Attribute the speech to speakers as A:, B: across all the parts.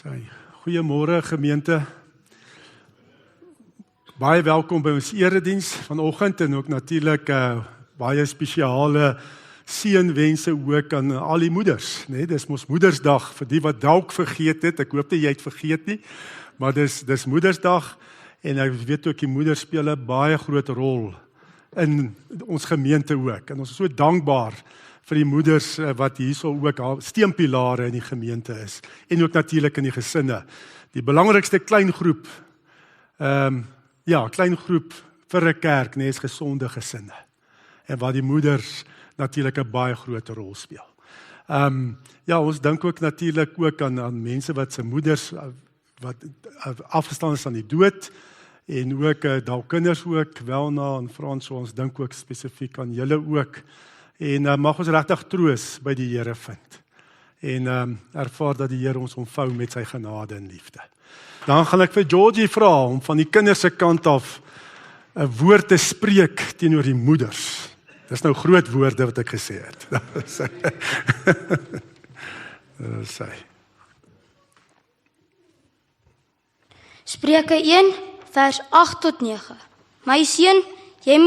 A: Goeiemôre gemeente. Baie welkom by ons erediens vanoggend en ook natuurlik baie spesiale seënwense ook aan al die moeders, né? Dis mos Moedersdag vir die wat dalk vergeet het. Ek hoop nie jy het vergeet nie, maar dis Moedersdag en ek weet ook die moeders speel 'n baie groot rol in ons gemeente ook. En ons is so dankbaar vir die moeders wat hierso ook steunpilare in die gemeente is en ook natuurlik in die gesinne. Die belangrikste kleingroep kleingroep vir 'n kerk, nee, is gesonde gesinne. En waar die moeders natuurlik 'n baie groot rol speel. Ons dink ook natuurlik ook aan mense wat se moeders wat afgestaan is aan die dood en ook dalk kinders ook, Welna en Frans, so ons dink ook spesifiek aan julle ook. En mag ons regtig troos by die Here vind. En ervaar dat die Here ons omvou met sy genade en liefde. Dan gaan ek vir Georgie vra om van die kinders se kant af 'n woord te spreek teenoor die moeders. Dis nou groot woorde wat ek gesê het.
B: Spreuke 1 vers 8 tot 9. My seun, jy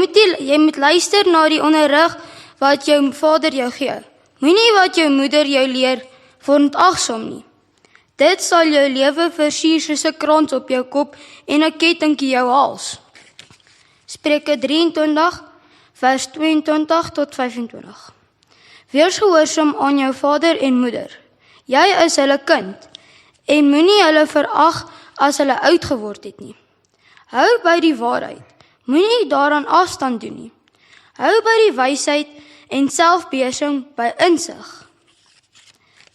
B: moet luister na die onderrig wat jou vader jou gee. Moenie wat jou moeder jou leer verontagsaam nie. Dit sal jou lewe versier soos 'n krans op jou kop en 'n ketting in jou hals. Spreuke 23 vers 22 tot 25. Wees gehoorsaam aan jou vader en moeder. Jy is hulle kind en moenie hulle verag as hulle oud geword het nie. Hou by die waarheid. Moenie daaraan afstand doen nie. Hou by die wysheid en selfbeheersing by insig.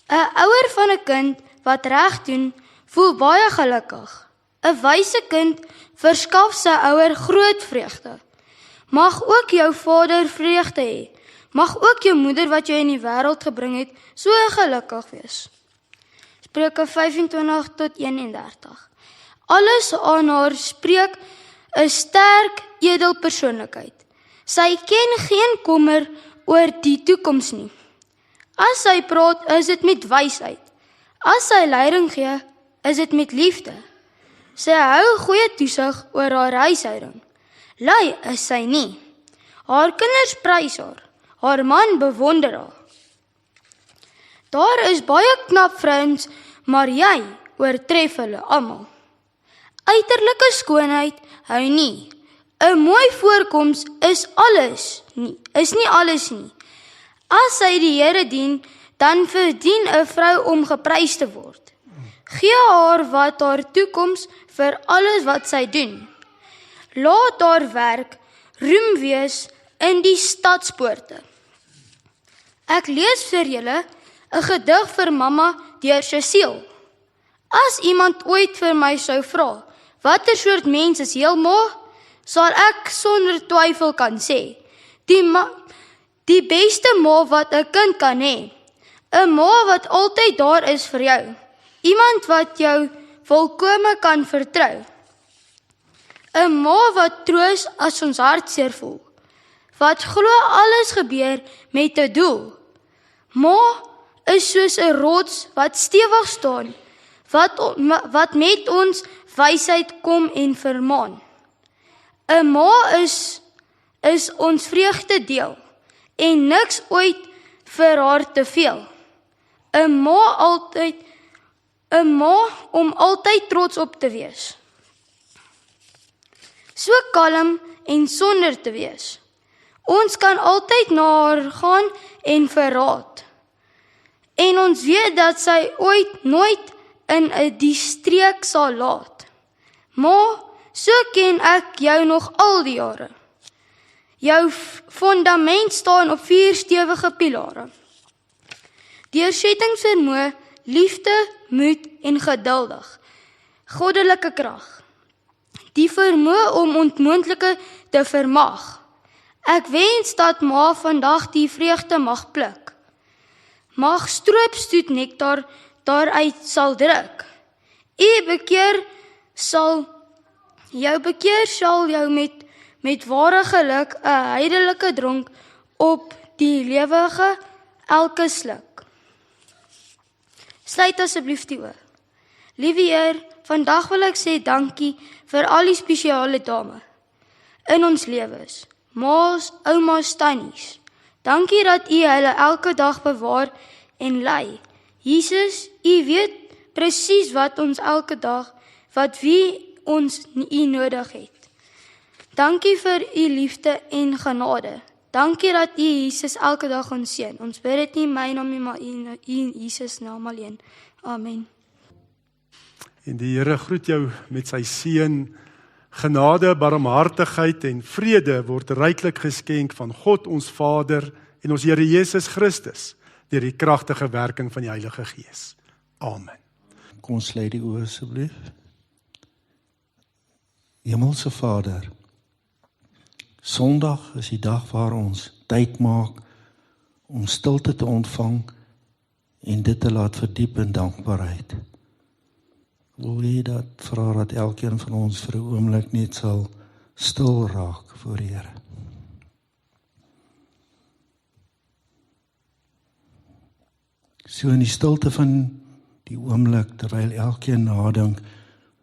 B: 'n Ouer van 'n kind wat reg doen, voel baie gelukkig. 'n Wyse kind verskaf sy ouer groot vreugde. Mag ook jou vader vreugde hê. Mag ook jou moeder wat jou in die wêreld gebring het, so gelukkig wees. Spreuke 25 tot 31. Alles aan haar spreek 'n sterk, edel persoonlikheid. Sy ken geen kommer oor die toekoms nie. As sy praat, is dit met wysheid. As sy leiding gee, is dit met liefde. Sy hou goeie toesig oor haar huishouding. Lui is sy nie. Haar kinders prys haar. Haar man bewonder haar. Daar is baie knap vrouens, maar jy oortref hulle almal. Uiterlike skoonheid hou nie. 'n Mooi voorkoms is nie alles nie. As sy die Here dien, dan verdien 'n vrou om geprys te word. Gee haar wat haar toekoms vir alles wat sy doen. Laat haar werk roem wees in die stadspoorte. Ek lees vir julle 'n gedig vir mamma deur Cecile. As iemand ooit vir my sou vra, watter soort mens is heel ma, sal ek sonder twyfel kan sê, die beste ma wat 'n kind kan hê. 'n Ma wat altyd daar is vir jou. Iemand wat jou volkome kan vertrou. 'n Ma wat troos as ons hartseer voel. Wat glo alles gebeur met 'n doel. Ma is soos 'n rots wat stewig staan, wat met ons wysheid kom en vermaan. 'n Ma is ons vreugde deel en niks ooit vir haar te veel. 'n Ma om altyd trots op te wees. So kalm en sonder te wees. Ons kan altyd na haar gaan en verraad. En ons weet dat sy ooit nooit in 'n die streek sal laat. Ma, so ken ek jou nog al die jare. Jou fondament staan op 4 stewige pilare. Deursettingsvermoë, liefde, moed en geduldig. Goddelike krag. Die vermoë om onmoontlike te vermag. Ek wens dat ma vandag die vreugde mag pluk. Mag stroopstoet nektar daaruit sal druk. Jou bekeer sal jou met ware geluk 'n heidelike dronk op die lewige elke sluk. Sluit asseblief die oë. Liewe Heer, vandag wil ek sê dankie vir al die spesiale dame in ons lewens. Ma's, ouma's, tannies. Dankie dat U hulle elke dag bewaar en lei. Jesus, U weet presies wat ons elke dag, wat wie ons U nodig het. Dankie vir U liefde en genade. Dankie dat U Jesus elke dag ons seën. Ons bid dit nie in my naam nie, maar in Jesus naam alleen. Amen.
A: En die Here groet jou met sy seën. Genade, barmhartigheid en vrede word ryklik geskenk van God ons Vader en ons Here Jesus Christus deur die kragtige werking van die Heilige Gees. Amen.
C: Kom ons sluit die oë asseblief. Hemelse Vader, Sondag is die dag waar ons tyd maak om stilte te ontvang en dit te laat verdiep in dankbaarheid. Wil jy dat vra dat elkeen van ons vir 'n oomblik net sal stil raak voor die Here. So in die stilte van die oomblik, terwyl elkeen nadink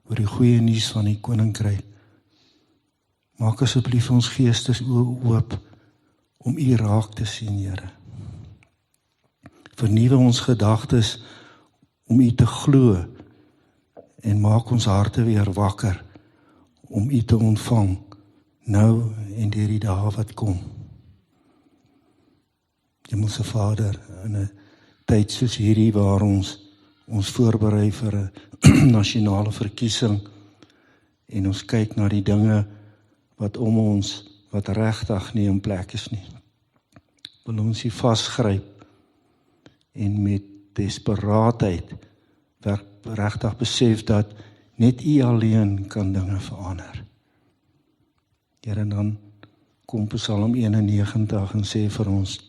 C: oor die goeie nuus van die koninkryk, maak asseblief ons geestesoë oop om U raak te sien, Here. Vernuwe ons gedagtes om U te glo en maak ons harte weer wakker om U te ontvang nou en deur die dae wat kom. Hemelse Vader, in 'n tyd soos hierdie waar ons voorberei vir 'n nasionale verkiesing en ons kyk na die dinge wat om ons, wat regtig nie in plek is nie, wil ons U vasgryp en met desperaatheid regtig besef dat net U alleen kan dinge verander. Here, en dan kom Psalm 91 en sê vir ons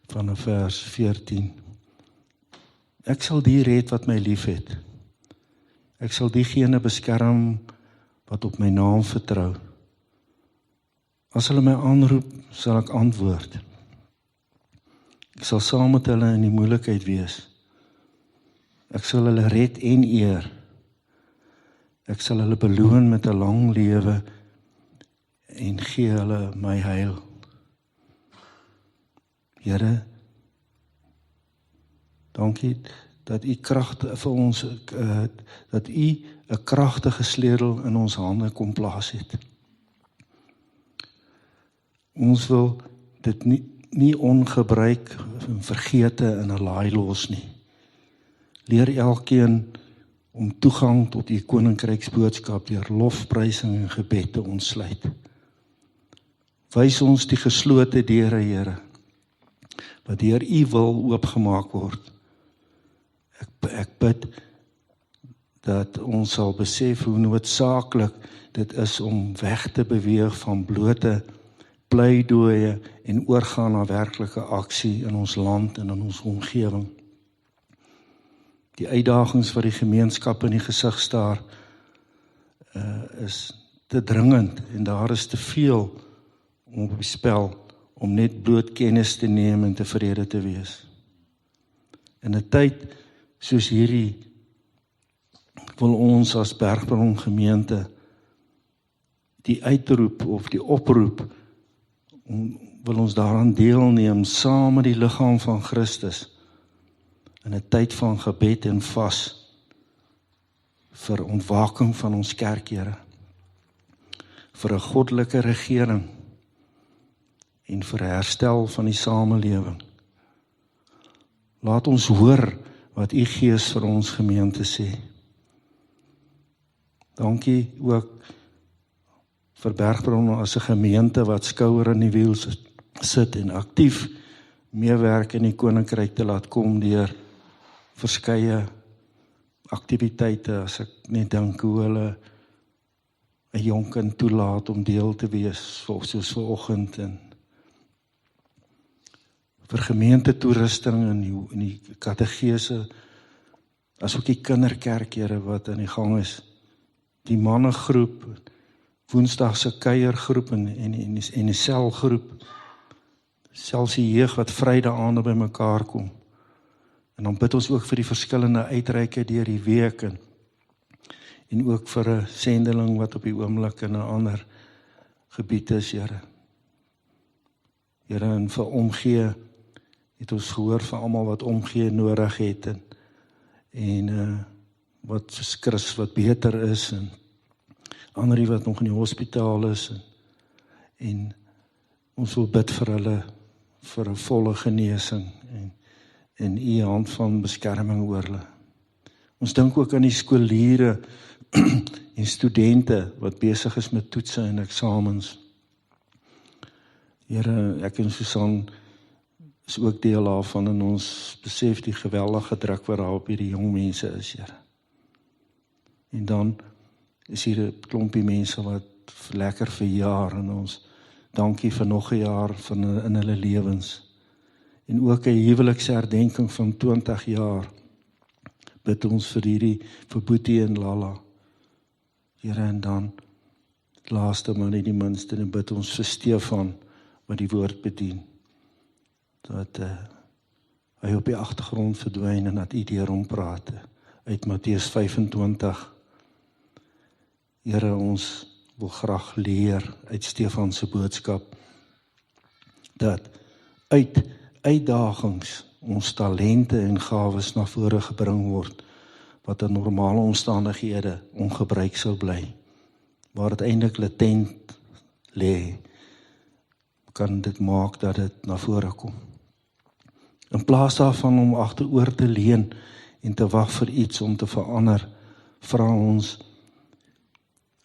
C: van vers 14, ek sal die red wat my lief het. Ek sal diegene beskerm wat op my naam vertrou. As hulle my aanroep, sal ek antwoord. Ek sal saam met hulle in die moeilikheid wees. Ek sal hulle red en eer. Ek sal hulle beloon met 'n lang lewe en gee hulle my heil. Here, dankie dat U krag vir ons, dat U 'n kragtige sleutel in ons hande kom plaas het. Ons wil dit nie ongebruik en vergete in 'n laai los nie. Leer elkeen om toegang tot U koninkryksboodskap deur lofprysing en gebed te ontsluit. Wys ons die geslote deure, Here, wat deur U wil oopgemaak word. Ek bid dat ons sal besef hoe noodsaaklik dit is om weg te beweeg van blote pleidooie en oorgaan na werklike aksie in ons land en in ons omgewing. Die uitdagings wat die gemeenskap in die gesig staar, is te dringend en daar is te veel op die spel om net bloot kennis te neem en tevrede te wees. In 'n tyd soos hierdie wil ons as Bergbron gemeente die uitroep of die oproep, wil ons daaraan deelneem saam met die liggaam van Christus in 'n tyd van gebed en vas vir ontwaking van ons kerk, Here, vir 'n goddelike regering en vir herstel van die samelewing. Laat ons hoor wat U Gees vir ons gemeente sê. Dankie ook vir Bergbron as 'n gemeente wat skouer in die wiel sit en aktief meewerk in die koninkryk te laat kom deur verskeie aktiwiteite. As ek net dink hoe hulle 'n jong kind toelaat om deel te wees, soos vanoggend, en vir gemeentetoerusting in die kategese, asook die kinderkerk, Here, wat aan die gang is, die mannegroep, Woensdag se kuiergroep en die selgroep, selfs die jeug wat Vrydae aande by mekaar kom. En dan bid ons ook vir die verskillende uitreike deur die week en ook vir 'n sendeling wat op die oomblik in 'n ander gebied is, Here. Here, en vir omgee het ons gehoor van almal wat omgee nodig het en wat soos Chris wat beter is en ander wat nog in die hospitaal is en ons wil bid vir hulle vir 'n volle genesing en u hand van beskerming oor hulle. Ons dink ook aan die skooliere en studente wat besig is met toetse en eksamens. Here, ek en Susan is ook deel daarvan en ons besef die geweldige druk wat daar op hierdie jong mense is, Here. En dan is hier 'n klompie mense wat lekker verjaar en ons dankie vir nog 'n jaar in hulle lewens. En ook 'n huweliksherdenking van 20 jaar. Bid ons vir Boetie en Lala. Here, en dan laaste maar nie die minste, en bid ons vir Stefan wat die woord bedien. Dat hy op die agtergrond verdwyn en dat u deur hom praat uit Matteus 25. Here, ons wil graag leer uit Stefan se boodskap dat uit uitdagings ons talente en gawes na vore gebring word wat in normale omstandighede ongebruik sou bly. Waar dit eintlik latent lê, kan dit maak dat dit na vore kom. In plaas daarvan om agteroor te leun en te wag vir iets om te verander, vra ons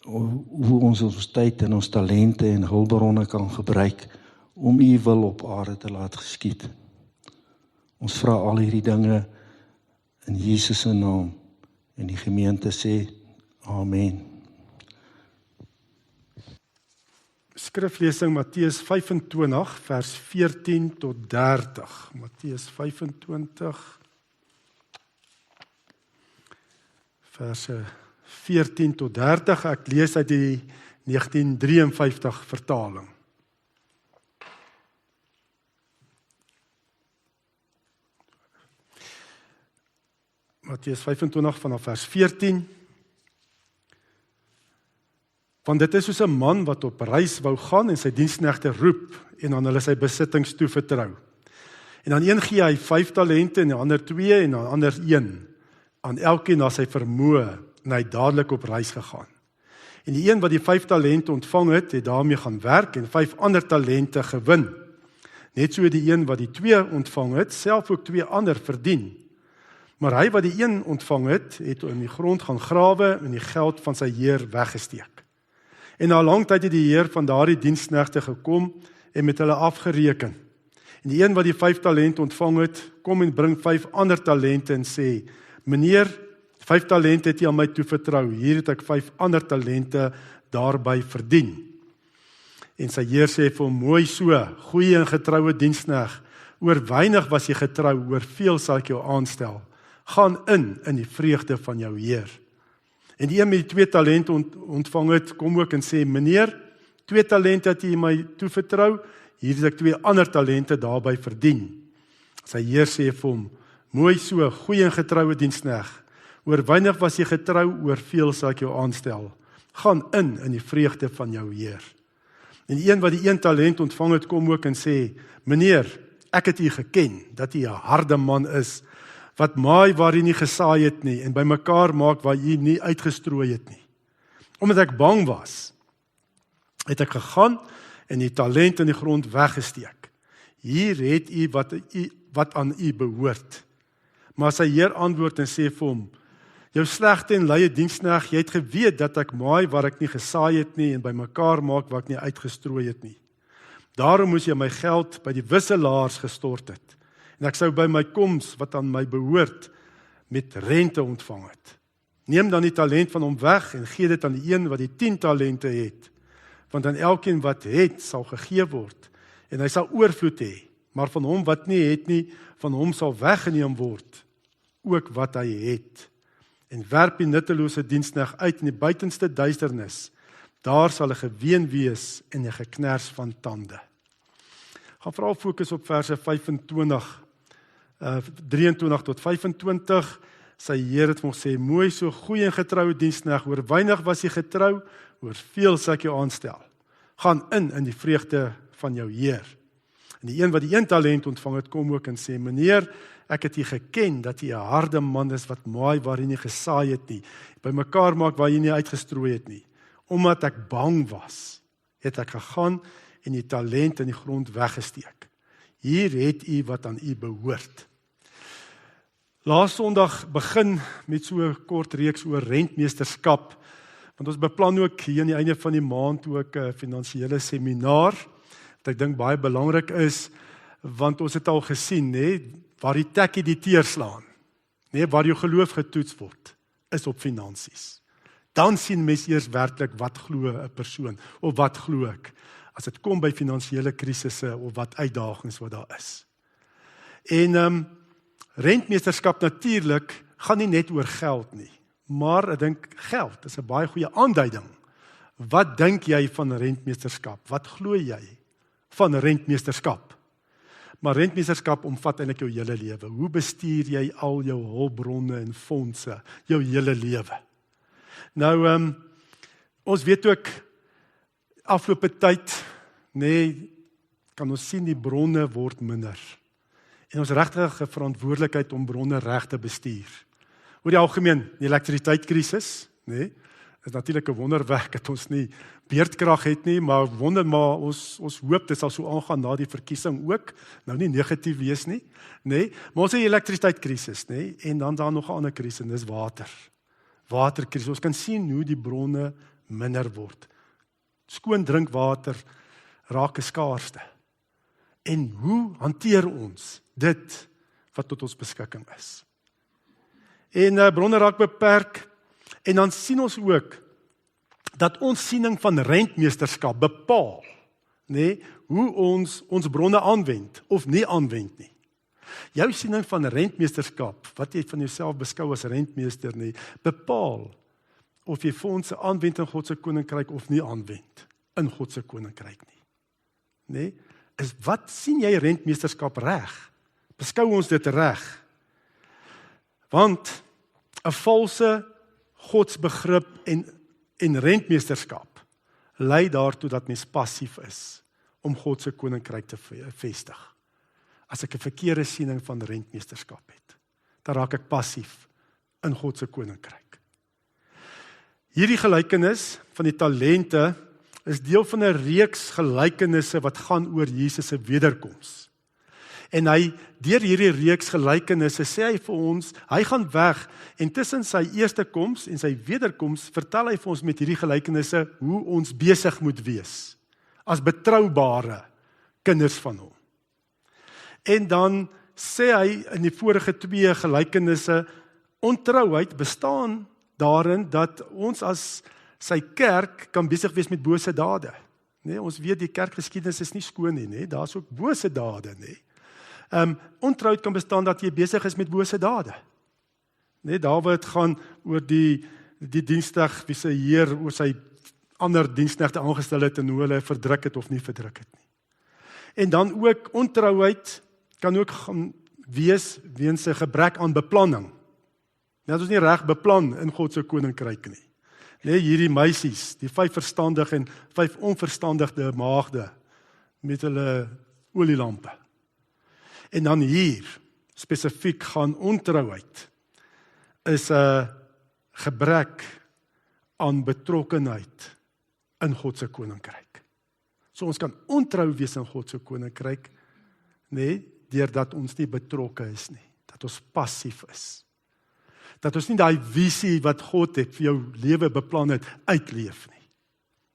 C: hoe ons tyd en ons talente en hulpbronne kan gebruik om u wil op aarde te laat geskied. Ons vra al hierdie dinge in Jesus se naam en die gemeente sê amen.
A: Skriflesing Matteus 25 vers 14 tot 30. Matteus 25 verse 14 tot 30. Ek lees uit die 1953 vertaling. Matteus 25 vanaf vers 14. Want dit is soos 'n man wat op reis wou gaan en sy diensknegte roep en aan hulle sy besittings toevertrou. En aan een gee hy 5 talente en aan ander 2 en aan ander 1, aan elkeen na sy vermoë, en hy het dadelik op reis gegaan. En die een wat die 5 talente ontvang het daarmee gaan werk en 5 ander talente gewin. Net so die een wat die 2 ontvang het, self ook 2 ander verdien. Maar hy wat die 1 ontvang het in die grond gaan grawe en die geld van sy heer weggesteek. En na lang tyd het die heer van daardie diensknegte gekom en met hulle afgereken. En die een wat die 5 talente ontvang het, kom en bring 5 ander talente en sê, meneer, 5 talente het jy aan my toevertrou, hier het ek 5 ander talente daarby verdien. En sy heer sê vir hom, mooi so, goeie en getroue diensknegt, oor weinig was jy getrou, oor veel sal ek jou aanstel. Gaan in die vreugde van jou heer. En die een met die 2 talente ontvang het, kom ook en sê, meneer, 2 talente het jy my toevertrou, hier het ek 2 ander talente daarby verdien. Sy heer sê vir hom, mooi so, goeie en getroue diensknegt, oor weinig was jy getrou, oor veel sal ek jou aanstel. Gaan in die vreugde van jou heer. En die een wat die 1 talent ontvang het, kom ook en sê, meneer, ek het u geken, dat u 'n harde man is, wat maai waar jy nie gesaai het nie, en bymekaar maak waar jy nie uitgestrooi het nie. Omdat ek bang was, het ek gegaan en die talent in die grond weggesteek. Hier het u wat aan u behoort. Maar sy heer antwoord en sê vir hom, jou slegte en luie diensknegt, jy het geweet dat ek maai waar ek nie gesaai het nie, en bymekaar maak waar ek nie uitgestrooi het nie. Daarom moes jy my geld by die wisselaars gestort het. En ek sou by my koms, wat aan my behoort, met rente ontvang het. Neem dan die talent van hom weg, en gee dit aan die een wat die 10 talente het. Want aan elkeen wat het, sal gegee word, en hy sal oorvloed hê. Maar van hom wat nie het nie, van hom sal weggeneem word, ook wat hy het. En werp die nuttelose diensknegt uit in die buitenste duisternis. Daar sal 'n geween wees en 'n geknars van tande. Gaan veral fokus op verse 25 23 tot 25, sy Heer het vir ons sê, mooi so goeie en getroue diensknegt, oor weinig was jy getrou, oor veel sal ek jou aanstel. Gaan in die vreugde van jou Heer. En die een wat die 1 talent ontvang het, kom ook en sê, meneer, ek het jy geken, dat jy 'n harde man is, wat maai waar jy nie gesaai het nie, by mekaar maak waar jy nie uitgestrooi het nie. Omdat ek bang was, het ek gegaan en die talent in die grond weggesteek. Hier het u wat aan u behoort. Laas Sondag begin met so 'n kort reeks oor rentmeesterskap, want ons beplan ook hier aan die einde van die maand ook 'n finansiële seminaar, wat ek dink baie belangrik is, want ons het al gesien, waar die tekkie die teer slaan, waar jou geloof getoets word, is op finansies. Dan sien mens eers werklik wat glo 'n persoon, of wat glo ek, as dit kom by finansiële krisisse, of wat uitdagings wat daar is. En rentmeesterskap natuurlik gaan nie net oor geld nie, maar ek dink geld is 'n baie goeie aanduiding. Wat dink jy van rentmeesterskap? Wat glo jy van rentmeesterskap? Maar rentmeesterskap omvat eintlik jou hele lewe. Hoe bestuur jy al jou hulpbronne en fondse, jou hele lewe? Nou, ons weet ook, afgelope tyd, kan ons sien die bronne word minder. En ons regtig 'n verantwoordelikheid om bronne reg te bestuur. Oor die algemeen, die elektrisiteitskrisis, is natuurlik 'n wonderwerk dat ons nie beurtkrag het nie, maar ons hoop dit sal so aangaan na die verkiesing ook, nou nie negatief wees nie, maar ons het die elektrisiteitskrisis, en dan daar nog 'n ander krisis, en dis waterkrisis. Ons kan sien hoe die bronne minder word. Skoon drinkwater raak 'n skaarste. En hoe hanteer ons dit wat tot ons beskikking is? En bronne raak beperk, en dan sien ons ook dat ons siening van rentmeesterskap bepaal, hoe ons bronne aanwend of nie aanwend nie. Jou siening van rentmeesterskap, wat jy van jouself beskou as rentmeester bepaal of jy fondse aanwend in God se koninkryk of nie aanwend in God se koninkryk nie. Is wat sien jy rentmeesterskap reg? Beskou ons dit reg? Want 'n valse godsbegrip en rentmeesterskap lei daartoe dat mens passief is om God se koninkryk te vestig. As ek 'n verkeerde siening van rentmeesterskap het, dan raak ek passief in God se koninkryk. Hierdie gelykenis van die talente is deel van 'n reeks gelykenisse wat gaan oor Jesus se wederkoms. En deur hierdie reeks gelykenisse sê hy vir ons, hy gaan weg, en tussen sy eerste koms en sy wederkoms vertel hy vir ons met hierdie gelykenisse hoe ons besig moet wees as betroubare kinders van hom. En dan sê hy in die vorige 2 gelykenisse, ontrouheid bestaan daarin dat ons as sy kerk kan besig wees met bose dade. Ons weet die kerkgeskiedenis is nie skoon nie, daar's ook bose dade. Ontrouheid kan bestaan dat jy besig is met bose dade. Daar waar dit gaan oor die diensknegt wie sy Heer oor sy ander diensknegte aangestel het en hoe hulle verdruk het of nie verdruk het nie. En dan ook ontrouheid kan ook gaan wees weens 'n gebrek aan beplanning. Dat ons nie reg beplan in God se koninkryk nie. Hierdie meisies, die 5 verstandige en 5 onverstandige maagde met hulle olielampe. En dan hier spesifiek gaan ontrouheid is 'n gebrek aan betrokkenheid in God se koninkryk. So ons kan ontrou wees in God se koninkryk, deurdat ons nie betrokke is nie, dat ons passief is. Dat ons nie daai visie wat God het vir jou lewe beplan het, uitleef nie.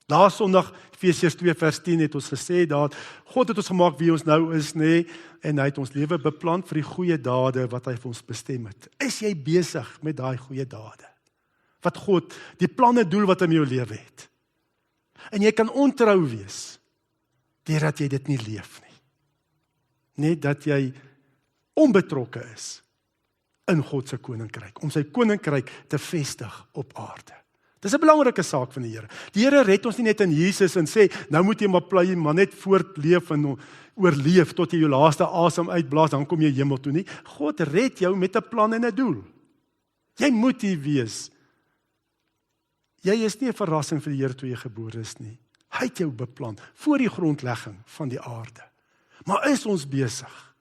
A: Laas Sondag, Efesiërs 2 vers 10 het ons gesê dat God het ons gemaak wie ons nou is, en hy het ons lewe beplan vir die goeie dade wat hy vir ons bestem het. Is jy besig met daai goeie dade? Wat God, die planne doel wat hy met jou lewe het. En jy kan ontrou wees, deurdat jy dit nie leef nie. Dat jy onbetrokke is in God se koninkryk, om sy koninkryk te vestig op aarde. Dis 'n belangrike saak van die Here. Die Here red ons nie net in Jesus en sê, nou moet jy maar net voortleef en oorleef tot jy jou laaste asem uitblaas, dan kom jy hemel toe nie. God red jou met 'n plan en 'n doel. Jy moet hier wees. Jy is nie 'n verrassing vir die Here toe jy gebore is nie. Hy het jou beplan voor die grondlegging van die aarde. Maar is ons besig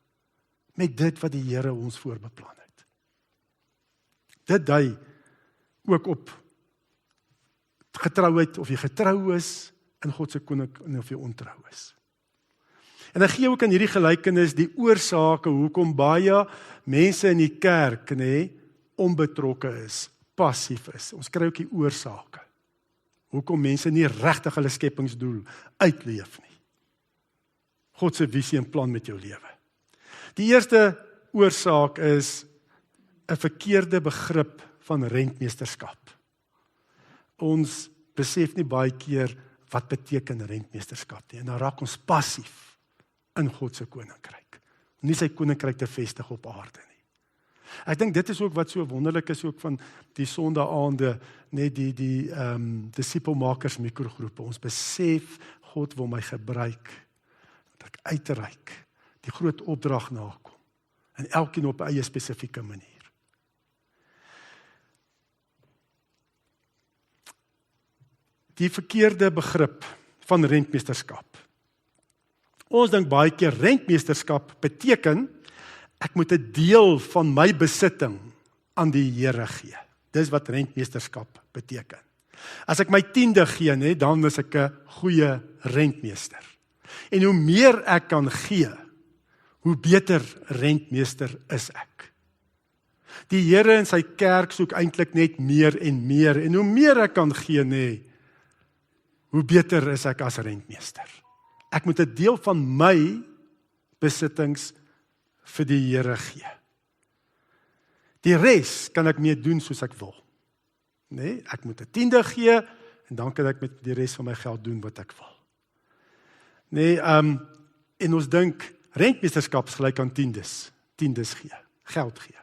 A: met dit wat die Here ons voorbeplan het? Dit dui ook op getrouheid, of jy getrou is in God se koninkryk en of jy ontrou is. En dan gee ook in hierdie gelykenis die oorsake hoekom baie mense in die kerk onbetrokke is, passief is. Ons kry ook die oorsake. Hoekom mense nie regtig hulle skepingsdoel uitleef nie. God se visie en plan met jou lewe. Die eerste oorsaak is 'n verkeerde begrip van rentmeesterskap. Ons besef nie baie keer wat beteken rentmeesterskap nie. En dan raak ons passief in God se koninkryk. Nie sy koninkryk te vestig op aarde nie. Ek dink dit is ook wat so wonderlik is ook van die sondaande, net die disipelmakers mikrogroepe. Ons besef God wil my gebruik, dat ek uitreik, die groot opdrag nakom, en elkeen op 'n eie spesifieke manier. Die verkeerde begrip van rentmeesterskap. Ons dink baie keer rentmeesterskap beteken ek moet 'n deel van my besitting aan die Here gee. Dis wat rentmeesterskap beteken. As ek my 10de gee, dan is ek 'n goeie rentmeester. En hoe meer ek kan gee, hoe beter rentmeester is ek. Die Here en sy kerk soek eintlik net meer en meer. En hoe meer ek kan gee, hoe beter is ek as rentmeester. Ek moet 'n deel van my besittings vir die Here gee. Die res kan ek mee doen soos ek wil. Ek moet 'n 10de gee, en dan kan ek met die res van my geld doen wat ek wil. En ons dink, rentmeesterskap is gelyk aan tiendes gee, geld gee.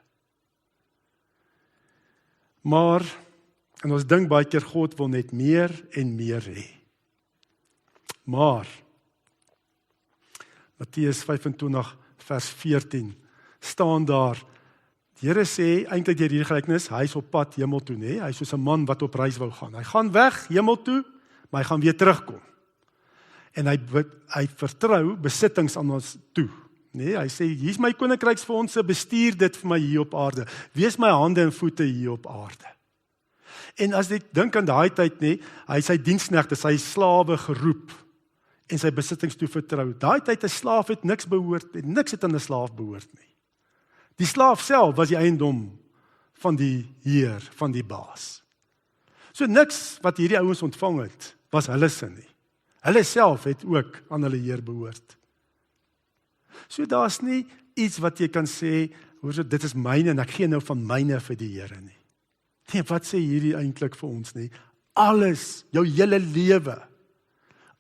A: Maar, en ons dink baie keer God wil net meer en meer hê. Maar, Matteus 25 vers 14, staan daar, die Here sê, eintlik deur hierdie gelykenis, hy is op pad hemel toe, hy is soos 'n man wat op reis wou gaan. Hy gaan weg hemel toe, maar hy gaan weer terugkom. En hy vertrou besittings aan ons toe. Hy sê, hier is my koninkryksfondse, bestuur dit vir my hier op aarde. Wees my hande en voete hier op aarde. En as ek dink aan daai tyd, hy sy diensknegte, sy slawe geroep, en sy besittings toe vertrou. Daai tyd 'n slaaf het niks het aan 'n slaaf behoort nie. Die slaaf self was die eiendom van die heer, van die baas. So niks wat hierdie ouens ontvang het, was hulle se nie. Hulle self het ook aan hulle heer behoort. So daar's nie iets wat jy kan sê, dit is myne en ek gee nou van myne vir die Here nie. Nee, wat sê hierdie eintlik vir ons nie? Alles, jou hele lewe,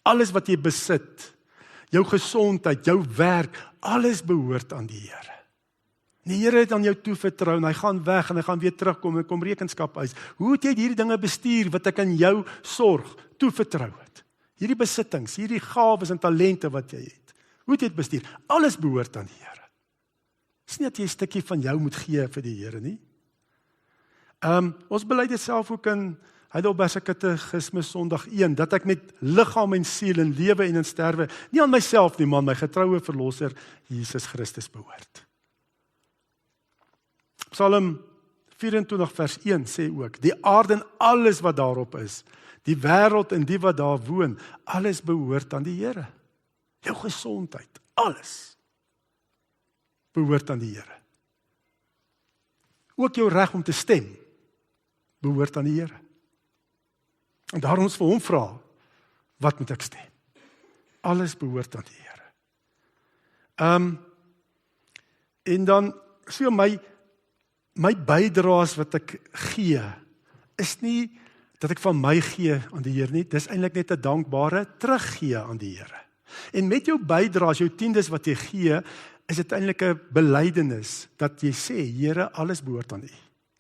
A: alles wat jy besit, jou gesondheid, jou werk, alles behoort aan die Here. Die Here het aan jou toevertrou en hy gaan weg en hy gaan weer terugkom en kom rekenskap uit. Hoe het jy hierdie dinge bestuur wat ek aan jou sorg toevertrou het? Hierdie besittings, hierdie gawes en talente wat jy het. Hoe het jy dit bestuur? Alles behoort aan die Here. Dis nie dat jy 'n stukkie van jou moet gee vir die Here nie. Ons bely dit self ook in Heidelbergse Katekisme Sondag 1, dat ek met liggaam en siel in lewe en in sterwe, nie aan myself nie, maar my getroue verlosser, Jesus Christus behoort. Psalm 24 vers 1 sê ook, die aarde en alles wat daarop is, die wêreld en die wat daar woon, alles behoort aan die Here. Jou gesondheid, alles behoort aan die Here. Ook jou reg om te stem, behoort aan die Here. En daarom ons vir hom vra, wat moet ek stem? Alles behoort aan die Here. En dan, so my bydraes wat ek gee, is nie dat ek van my gee aan die Here nie, dis eintlik net 'n dankbare teruggee aan die Here. En met jou bydraes, jou tiendes wat jy gee, is dit eintlik 'n belydenis, dat jy sê, Here, alles behoort aan U.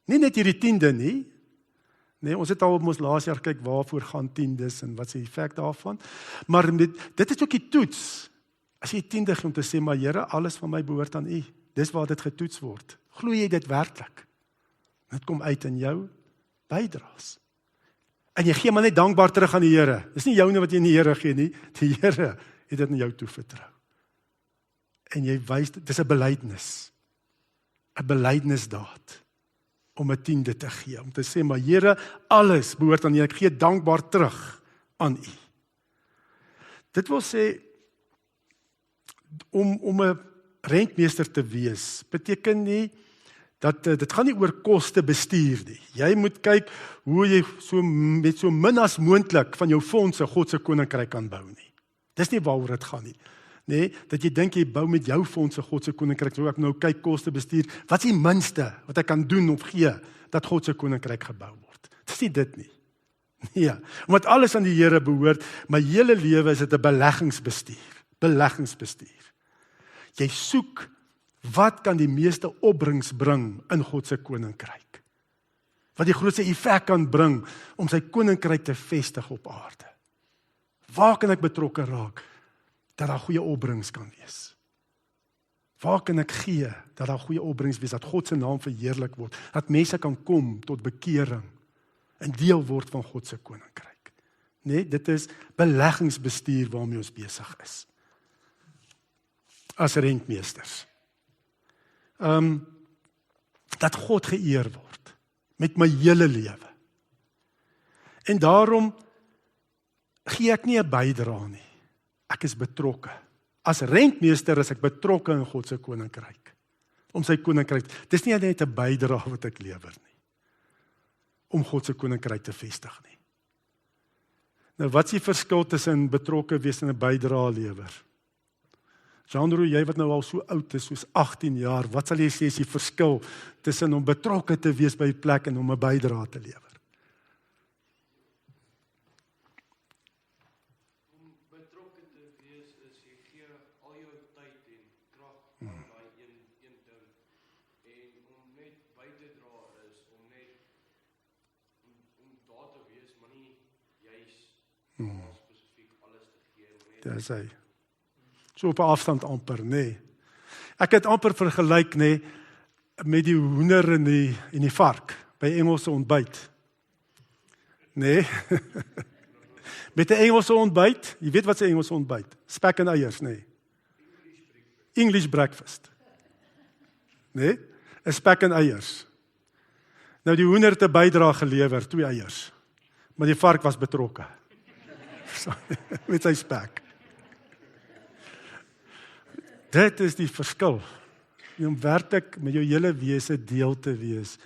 A: Nie net hierdie 10de nie, Nee, ons het al op ons laas jaar kyk waarvoor gaan tiendes en wat is die effek daarvan. Maar dit is ook die toets. As jy 10de gee om te sê, maar Here, alles van my behoort aan U. Dis waar dit getoets word. Glo jy dit werklik? Dit kom uit in jou bydraes. En jy gee maar net dankbaar terug aan die Here. Dis nie joune wat jy aan die Here gee nie. Die Here het dit aan jou toevertrou. En jy wys, dit is 'n belydenis. 'n Belydenisdaad. Om 'n 10de te gee. Om te sê, maar Here, alles behoort aan U. Ek gee dankbaar terug aan U. Dit wil sê, om 'n rentmeester te wees, beteken nie, dat dit gaan nie oor koste bestuur nie. Jy moet kyk hoe jy met so min as moontlik van jou fondse God se koninkryk kan bou nie. Dis nie waaroor dit gaan nie. Nee, dat jy dink jy bou met jou fondse God se koninkryk, so ek nou kyk koste bestuur, wat is die minste wat ek kan doen of gee dat God se koninkryk gebou word? Dis nie dit nie. Nee, omdat alles aan die Here behoort, my hele lewe is dit 'n beleggingsbestuur. Jy soek wat kan die meeste opbrengs bring in God se koninkryk? Wat die grootste effek kan bring om sy koninkryk te vestig op aarde? Waar kan ek betrokke raak dat daar goeie opbrengs kan wees? Waar kan ek gee dat daar goeie opbrengs wees, dat God se naam verheerlik word, dat mense kan kom tot bekering en deel word van God se koninkryk? Nee, dit is beleggingsbestuur waarmee ons besig is. As rentmeesters. Dat God geëer word met my hele lewe. En daarom gee ek nie 'n bydrae nie. Ek is betrokke. As rentmeester is ek betrokke in God se koninkryk. Om sy koninkryk. Dis nie net 'n bydrae wat ek lewer nie. Om God se koninkryk te vestig nie. Nou wat is die verskil tussen betrokke wees en 'n bydrae lewer? Jean-Rou, jy wat nou al so oud is, soos 18 jaar, wat sal jy sê is die verskil tussen om betrokke te wees by 'n plek en om 'n bydrae te lewer?
D: Om betrokke te wees is jy gee al jou tyd en krag aan daai een ding. En om net by te dra is om net om daar te wees, maar nie juis spesifiek alles te gee nie.
A: Dis hy. So op 'n afstand amper, nee. Ek het amper vergelyk, nee, met die hoender en die vark by Engelse ontbyt. Nee. Met 'n Engelse ontbyt, jy weet wat se Engelse ontbyt? Spek en eiers, nee. English breakfast. Nee, 'n spek en eiers. Nou die hoender het 'n bydrae gelewer, 2 eiers. Maar die vark was betrokke. Met sy spek. Dit is die verskil. Om werklik met jou hele wese deel te wees.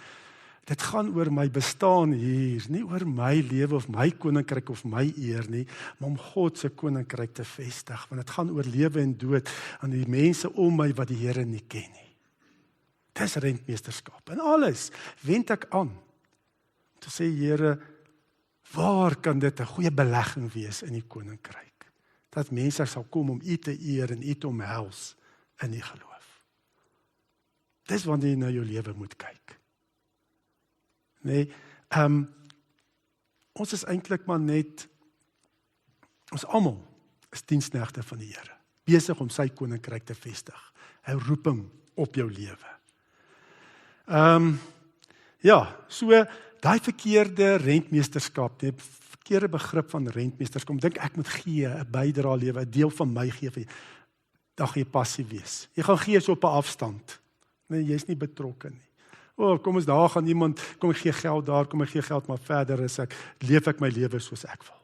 A: Dit gaan oor my bestaan hier, nie oor my lewe of my koninkryk of my eer nie, maar om God se koninkryk te vestig, want dit gaan oor lewe en dood aan die mense om my wat die Here nie ken nie. Dis rentmeesterskap. En alles wend ek aan om te sê, Here, waar kan dit 'n goeie belegging wees in die koninkryk? Dat mense sal kom om U te eer en U te omhels in die geloof. Dis wanneer jy na jou lewe moet kyk. Nee, ons is eintlik maar net, ons almal is diensknegte van die Here, besig om sy koninkryk te vestig, 'n roeping op jou lewe. Ja, so daai verkeerde rentmeesterskap, die verkeerde begrip van rentmeesterskap, dink ek moet gee, 'n bydrae lewe, 'n deel van my gee vir jy. Dan gaan jy passief wees. Jy gaan gee so op 'n afstand. Nee, jy's nie betrokke nie. Kom ons daar gaan iemand, kom ek gee geld daar, kom ek gee geld, maar verder is leef ek my lewe soos ek wil.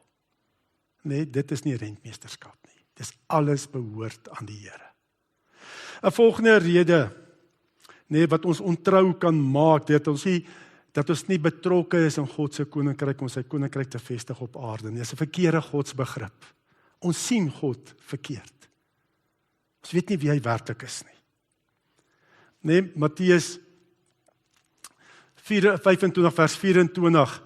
A: Nee, dit is nie rentmeesterskap nie. Dis alles behoort aan die Here. 'n Volgende rede, nee, wat ons ontrou kan maak, dat ons nie betrokke is in God se koninkryk om sy koninkryk te vestig op aarde nie. Dis 'n verkeerde godsbegrip. Ons sien God verkeerd. Ons weet nie wie hy werklik is nie. Nee, Matteus 25 vers 24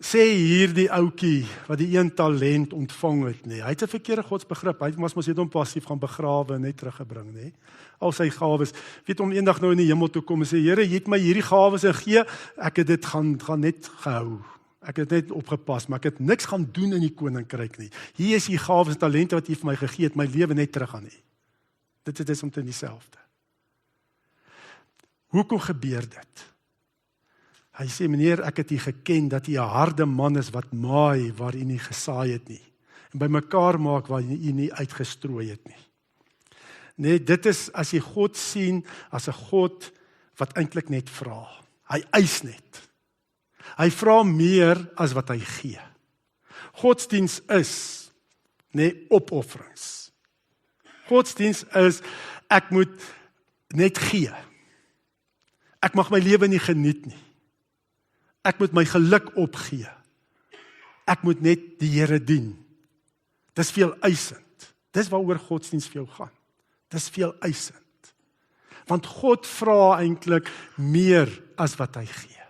A: sê hier die ouetjie wat die 1 talent ontvang het, nee. Hy het 'n verkeerde godsbegrip. Hy was mos net hom passief gaan begrawe en net teruggebring, nee. Al sy gawes, weet om eendag nou in die hemel toe kom en sê, Here, jy het my hierdie gawes gegee, ek het dit gaan net gehou. Ek het net opgepas, maar ek het niks gaan doen in die koninkryk nie. Hier is die gawes en talente wat U vir my gegee het, my lewe net terug aan U. Dit is omtrent dieselfde. Hoekom gebeur dit? Hy sê, meneer, ek het U geken dat U 'n harde man is wat maai waar U nie gesaai het nie. En by mekaar maak waar U nie uitgestrooi het nie. Nee, dit is as jy God sien as 'n God wat eintlik net vra. Hy eis net. Hy vra meer as wat hy gee. Godsdiens is opofferings. Godsdiens is ek moet net gee. Ek mag my lewe nie geniet nie. Ek moet my geluk opgee. Ek moet net die Here dien. Dis veel eisend. Dis waaroor godsdiens vir jou gaan. Dis veel eisend. Want God vra eintlik meer as wat hy gee.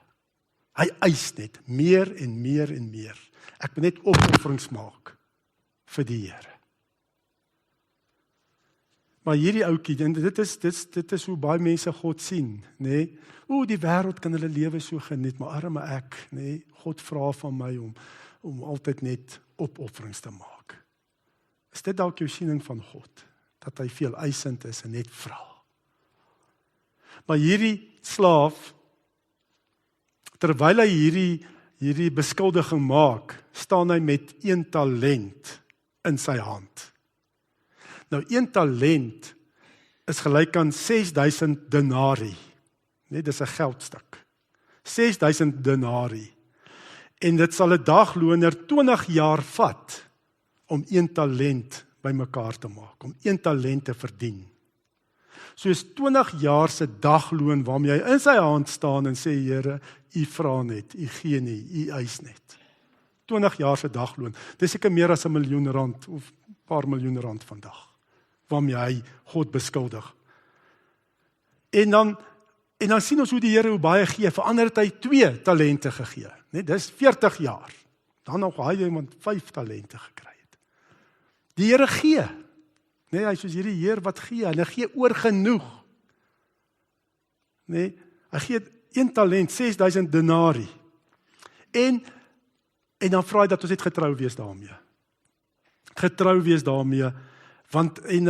A: Hy eis net meer en meer en meer. Ek moet net opofferings maak vir die Here. Maar hierdie ouetjie, en dit is hoe baie mense God sien, nê? Die wêreld kan hulle lewe so geniet, maar arme ek, nê? God vra van my om altyd net opofferings te maak. Is dit dalk jou siening van God? Dat hy veel eisend is en net vra. Maar hierdie slaaf, terwyl hy hierdie beskuldiging maak, staan hy met 1 talent in sy hand. Nou 1 talent is gelyk aan 6000 denari. Nee, dis 'n geldstuk. 6000 denari. En dit sal 'n dagloner 20 jaar vat om 1 talent bymekaar te maak, om 1 talent te verdien. Soos 20 jaar se dagloon waarmee hy in sy hand staan en sê, Here, U vra net, U gee nie, U eis net. 20 jaar se dagloon. Dis seker meer as R1 miljoen of 'n paar miljoen rand vandag, waarmee hy God beskuldig. En dan sien ons hoe die Here hoe baie gee. Verander het hy 2 talente gegee. Net dis 40 jaar. Dan nog hy iemand 5 talente gekry het. Die Here gee. Nee, hy soos hierdie Heer wat gee, en hy gee oor genoeg. Nee, hy gee 1 talent, 6000 denari. En dan vra hy dat ons net getrou wees daarmee. Getrou wees daarmee, want in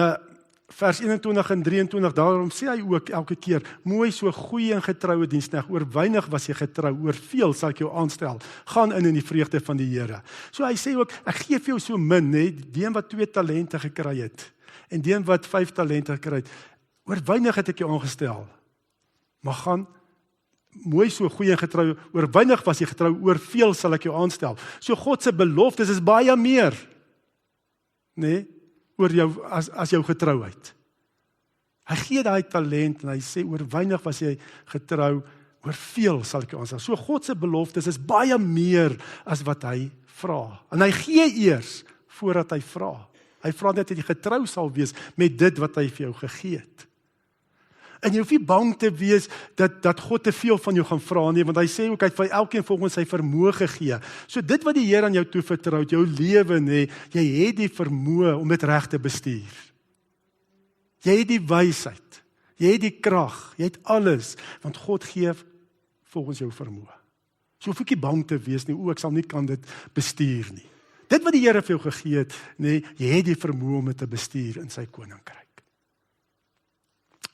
A: vers 21 en 23, daarom sê hy ook elke keer, mooi so goeie en getroue diensknegt, oor weinig was jy getrou, oor veel sal ek jou aanstel, gaan in die vreugde van die Here. So hy sê ook, ek gee vir jou so min, die een wat 2 talente gekry het, en die een wat 5 talente gekry het, oor weinig het ek jou aangestel, maar gaan, mooi so goeie en getrou, oor weinig was jy getrou, oor veel sal ek jou aanstel. So God se beloftes is baie meer, oor jou, as jou getrouheid. Hy gee daai talent en hy sê, oor weinig was jy getrou, oor veel sal ek jou aanstel. So God se beloftes is baie meer as wat hy vra. En hy gee eers voordat hy vra. Hy vra net dat jy getrou sal wees met dit wat hy vir jou gegee het. En jy hoef nie bang te wees dat God te veel van jou gaan vra nie, want hy sê ook, hy het vir elkeen volgens sy vermoë gegee. So dit wat die Here aan jou toevertrou, jou lewe, jy het die vermoë om dit reg te bestuur. Jy het die wysheid, jy het die krag, jy het alles, want God gee volgens jou vermoë. So hoef ek nie bang te wees nie, ek sal nie kan dit bestuur nie. Dit wat die Here vir jou gegee het, jy het die vermoë om dit te bestuur in sy koninkryk.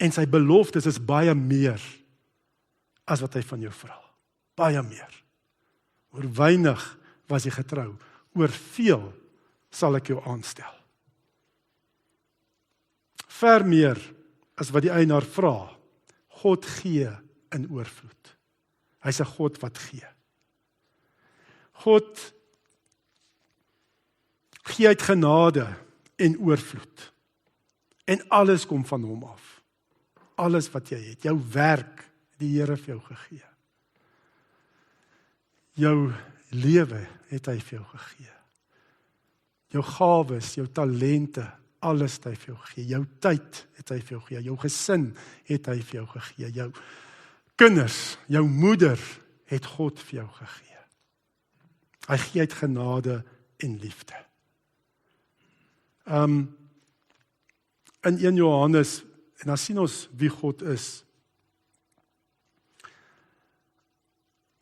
A: En sy beloftes is baie meer as wat hy van jou vra. Baie meer. Oor weinig was jy getrou, oor veel sal ek jou aanstel. Ver meer as wat die eienaar vra. God gee in oorvloed. Hy's 'n God wat gee. God gee uit genade en oorvloed. En alles kom van hom af. Alles wat jy het, jou werk, die Here vir jou gegee. Jou lewe het hy vir jou gegee. Jou gawes, jou talente, alles het hy vir jou gegee. Jou tyd het hy vir jou gegee. Jou gesin het hy vir jou gegee. Jou kinders, jou moeder het God vir jou gegee. Hy gee uit genade en liefde. In 1 Johannes, en dan sien ons wie God is.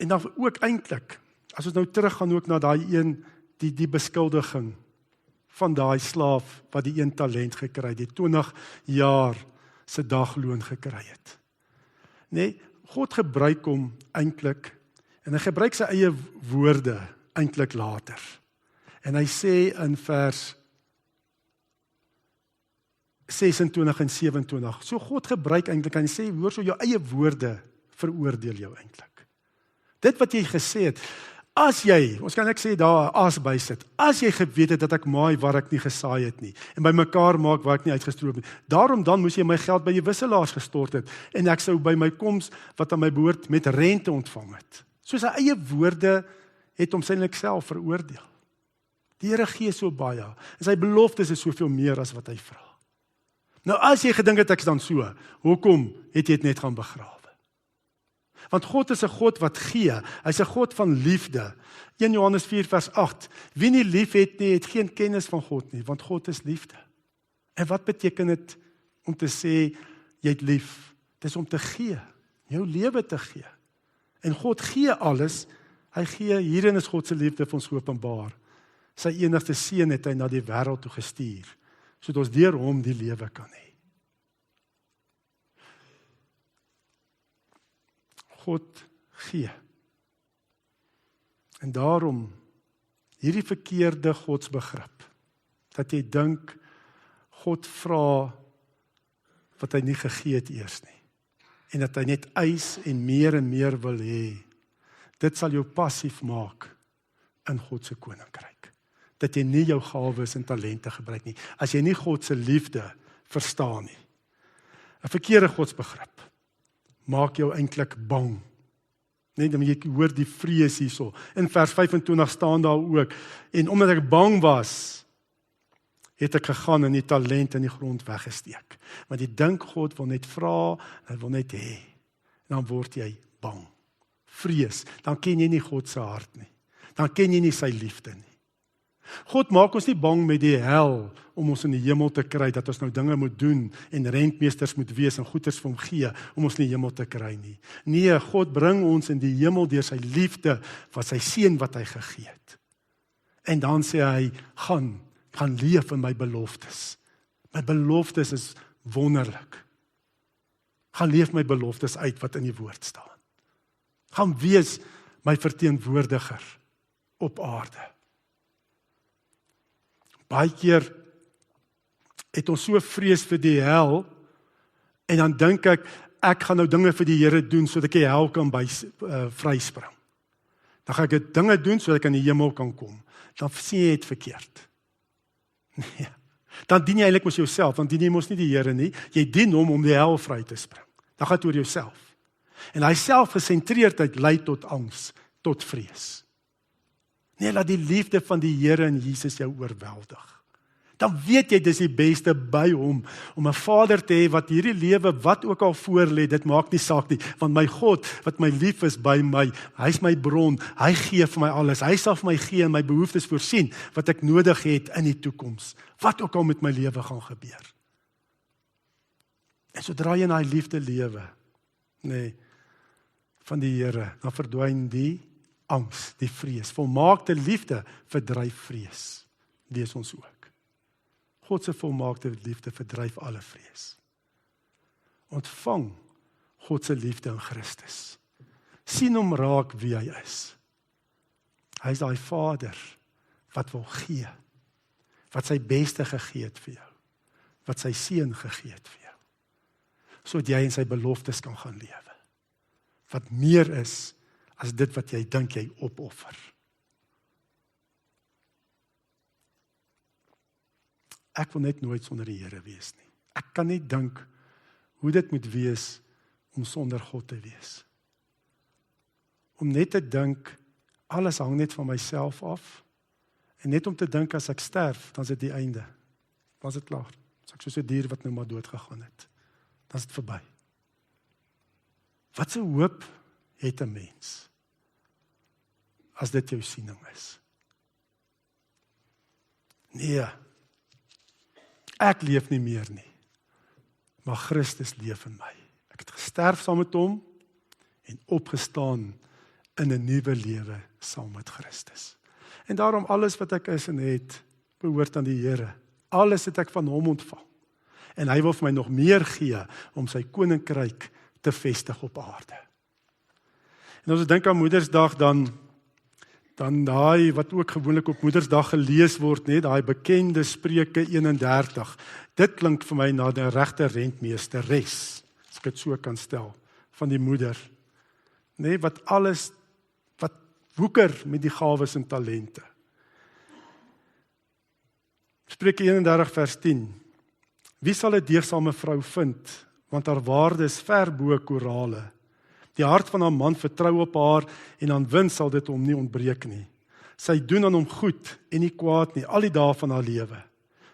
A: En dan ook eintlik, As ons nou teruggaan ook na die beskuldiging van daai slaaf wat die 1 talent gekry het, die 20 jaar se dagloon gekry het. Nee, God gebruik hom eintlik, en hy gebruik sy eie woorde eintlik later. En hy sê in vers 26 en 27, so God gebruik eintlik, en hy sê, hoor so, jou eie woorde veroordeel jou eintlik. Dit wat jy gesê het, as jy, ons kan ek sê daar as bysit, as jy geweet het dat ek maai waar ek nie gesaai het nie, en by mekaar maak waar ek nie uitgestroop het, daarom dan moes jy my geld by die wisselaars gestort het, en ek sou by my koms, wat aan my behoort, met rente ontvang het. So sy eie woorde het hom eintlik self veroordeel. Die Here gee so baie, en sy beloftes is soveel meer as wat hy vra. Nou as jy gedink het ek is dan so, hoekom het jy dit net gaan begrawe? Want God is 'n God wat gee, hy's 'n God van liefde. 1 Johannes 4 vers 8, wie nie lief het nie, het geen kennis van God nie, want God is liefde. En wat beteken dit om te sê, jy het lief? Dit is om te gee, jou lewe te gee. En God gee alles, hy gee, hierin is God se liefde vir ons openbaar. Sy enigste seun het hy na die wêreld toe gestuur, sodat ons deur hom die lewe kan hê. God gee. En daarom, hierdie verkeerde godsbegrip, dat jy dink, God vra wat hy nie gegee het eers nie, en dat hy net eis en meer wil hê, dit sal jou passief maak in God se koninkryk. Dat jy nie jou gawes en talente gebruik nie, as jy nie God se liefde verstaan nie. 'n verkeerde godsbegrip maak jou eintlik bang. Net dan jy hoor die vrees hierso. In vers 25 staan daar ook, en omdat ek bang was, het ek gegaan en die talent in die grond weggesteek. Want jy dink God wil net vra, hy wil net hê. Dan word jy bang. Vrees, dan ken jy nie God se hart nie. Dan ken jy nie sy liefde nie. God maak ons nie bang met die hel om ons in die hemel te kry, dat ons nou dinge moet doen en rentmeesters moet wees en goeders vir hom gee om ons in die hemel te kry nie. Nee, God bring ons in die hemel deur sy liefde van sy seun wat hy gegee het. En dan sê hy, gaan leef in my beloftes. My beloftes is wonderlik. Gaan leef my beloftes uit wat in die woord staan. Gaan wees my verteenwoordiger op aarde. Baie keer het ons so vrees vir die hel, en dan dink ek gaan nou dinge vir die Here doen, sodat ek die hel kan vryspring. Dan gaan ek dinge doen, sodat ek in die hemel kan kom. Dan sien jy het verkeerd. Nee. Dan dien jy eintlik mos jouself, dan dien jy mos nie die Here nie, jy dien hom om die hel vry te spring. Dan gaan dit oor jouself. En hy selfgesentreerdheid lei tot angs, tot vrees. Nee, laat die liefde van die Here en Jesus jou oorweldig. Dan weet jy dis die beste by hom, om 'n Vader te hê wat hierdie lewe, wat ook al voor lê, dit maak nie saak nie, want my God, wat my lief is by my, hy's my bron, hy gee vir my alles, hy sal vir my gee en my behoeftes voorsien, wat ek nodig het in die toekoms, wat ook al met my lewe gaan gebeur. En sodra jy in daai liefde lewe, nee, van die Here, dan verdwyn die angs, die vrees. Volmaakte liefde verdryf vrees. Lees ons ook. God se volmaakte liefde verdryf alle vrees. Ontvang God se liefde in Christus. Sien hom raak wie hy is. Hy is daai Vader wat wil gee, wat sy beste gegee het vir jou, wat sy seun gegee het vir jou, sodat jy in sy beloftes kan gaan lewe, wat meer is as dit wat jy dink jy opoffer. Ek wil net nooit sonder die Here wees nie. Ek kan nie dink hoe dit moet wees om sonder God te wees. Om net te dink, alles hang net van myself af, en net om te dink as ek sterf, dan is dit die einde. Dan is dit klaar. As ek soos 'n dier wat nou maar dood gegaan het, dan is dit verby. Wat 'n hoop het 'n mens, as dit jou siening is? Nee, ek leef nie meer nie, maar Christus leef in my. Ek het gesterf saam met hom, en opgestaan in 'n nuwe lewe saam met Christus. En daarom alles wat ek is en het, behoort aan die Here. Alles het ek van hom ontvang. En hy wil vir my nog meer gee om sy koninkryk te vestig op aarde. En as ons dink aan Moedersdag, dan daai wat ook gewoonlik op Moedersdag gelees word, net daai bekende Spreuke 31. Dit klink vir my na die regte rentmeesteres, as ek dit so kan stel, van die moeder. Nee, wat woeker met die gawes en talente. Spreuke 31 vers 10. Wie sal 'n deegsame vrou vind, want haar waarde is ver bo korale. Die hart van haar man vertrou op haar en aan wins sal dit hom nie ontbreek nie. Sy doen aan hom goed en nie kwaad nie, al die dae van haar lewe.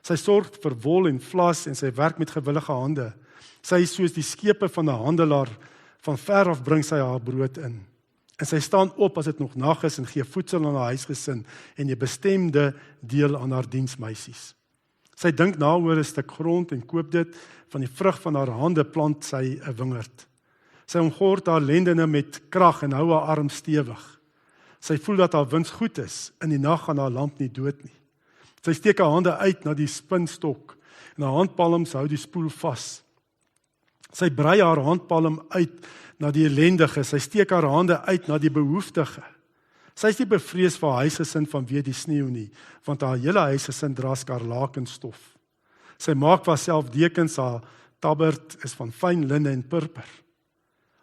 A: Sy sorg vir wol en vlas en sy werk met gewillige hande. Sy is soos die skepe van 'n handelaar, van ver af bring sy haar brood in. En sy staan op as dit nog nag is en gee voedsel aan haar huisgesin en 'n bestemde deel aan haar diensmeisies. Sy dink na oor 'n stuk grond en koop dit, van die vrug van haar hande plant sy 'n wingerd. Sy omgord haar lendene met krag en hou haar arm stewig. Sy voel dat haar wins goed is, in die nag gaan haar lamp nie dood nie. Sy steek haar hande uit na die spinstok en haar handpalms hou die spoel vas. Sy brei haar handpalm uit na die ellendige, sy steek haar hande uit na die behoeftige. Sy is nie bevrees vir haar huisgesin vanweë die sneeu nie, want haar hele huisgesin dra skarlakenstof. Sy maak vir haarself dekens, haar tabberd is van fyn linne en purper.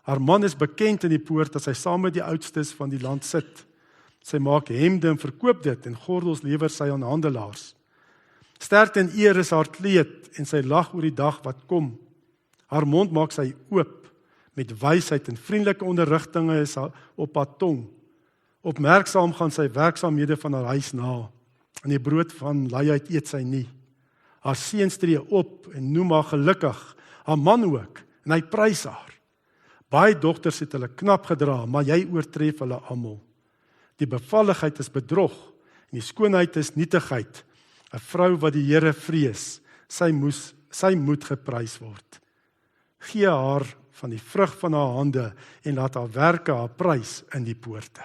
A: Haar man is bekend in die poort as hy saam met die oudstes van die land sit. Sy maak hemde en verkoop dit en gordels lewer sy aan handelaars. Sterkte en eer is haar kleed en sy lag oor die dag wat kom. Haar mond maak sy oop met wysheid en vriendelike onderrigtinge is op haar tong. Opmerksaam gaan sy werksaamhede van haar huis na. En die brood van luiheid eet sy nie. Haar seuns tree op en noem haar gelukkig, haar man ook, en hy prys haar. Baie dogters het hulle knap gedra, maar jy oortref hulle almal. Die bevalligheid is bedrog en die skoonheid is nietigheid. 'n Vrou wat die Here vrees, sy moet geprys word. Gee haar van die vrug van haar hande en laat haar werke haar prys in die poorte.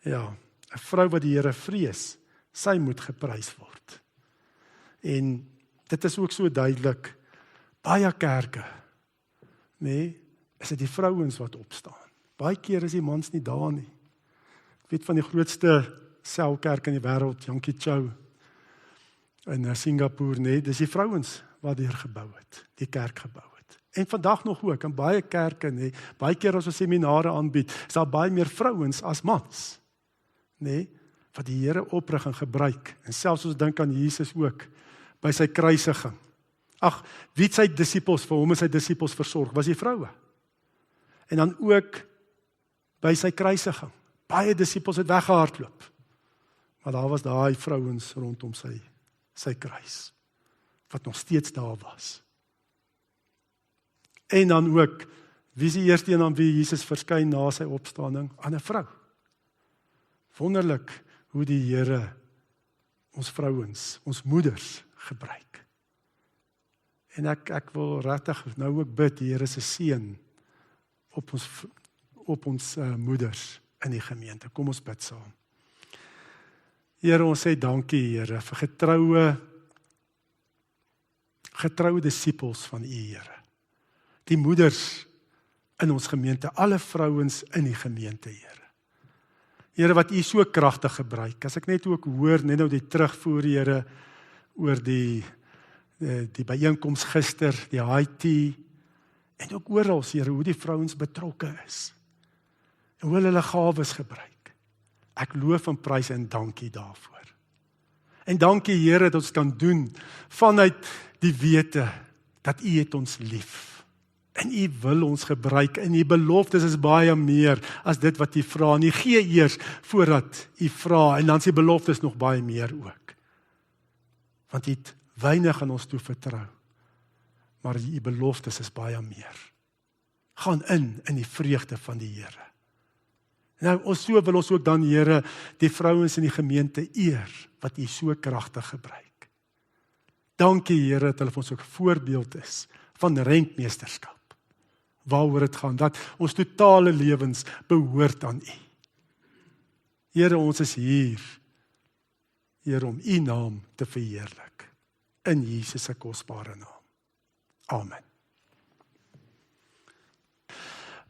A: Ja, 'n vrou wat die Here vrees, sy moet geprys word. En dit is ook so duidelik, baie kerke, nee, is dit die vrouens wat opstaan. Baie keer is die mans nie daar nie. Ek weet van die grootste selkerk in die wêreld, Yankee Chow, in Singapore, nee, dis die vrouens wat hier gebou het, die kerk gebou het. En vandag nog ook, in baie kerke, nee, baie keer as ons seminare aanbied, is daar baie meer vrouens as mans, nee, wat die Here oprig en gebruik, en selfs ons dink aan Jesus ook, by sy kruisiging. Ag, wie het sy disippels, vir hom en sy disippels versorg, was die vroue. En dan ook by sy kruisiging. Baie disippels het weggehardloop. Maar daar was daai vrouens rondom sy kruis, wat nog steeds daar was. En dan ook, wie is die eerste een aan wie Jesus verskyn na sy opstanding? Aan 'n vrou. Wonderlik hoe die Here ons vrouens, ons moeders gebruik. En ek wil regtig nou ook bid, die Here se seën op ons moeders in die gemeente. Kom ons bid saam. Here, ons sê dankie, Here, vir getroue disippels van U, Here. Die moeders in ons gemeente, alle vrouens in die gemeente, Here. Here, wat U so kragtig gebruik. As ek net ook hoor, net nou die terugvoer, Here, oor die byeenkoms gister, die high tea, en ook oral, Here, hoe die vrouens betrokke is. En hoe hulle gawes gebruik. Ek loof en prys en dankie daarvoor. En dankie, Here, dat ons kan doen vanuit die wete dat U het ons lief. En U wil ons gebruik, en U beloftes is baie meer as dit wat U vra. En U gee eers voordat U vra, en dan is die beloftes nog baie meer ook. Want U het weinig aan ons toe vertrou, maar U beloftes is baie meer. Gaan in die vreugde van die Here. Nou, so wil ons ook dan, Here, die vrouens in die gemeente eer, wat U so kragtig gebruik. Dankie, Here, dat hulle vir ons ook voorbeeld is van rentmeesterskap. Waaroor dit gaan, dat ons totale lewens behoort aan U. Here, ons is hier, Here, om U naam te verheerlik, in Jesus se kosbare naam. Amen.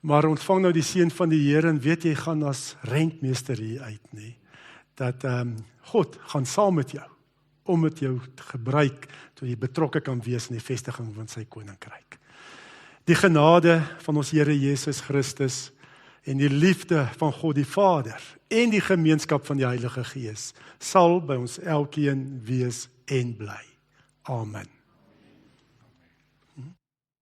A: Maar ontvang nou die seën van die Here, en weet jy gaan as rentmeester hier uit, nie? Dat God gaan saam met jou, om met jou te gebruik, tot jy betrokke kan wees in die vestiging van sy koninkryk. Die genade van ons Here Jesus Christus, en die liefde van God die Vader, en die gemeenskap van die Heilige Gees, sal by ons elkeen wees en bly. Amen.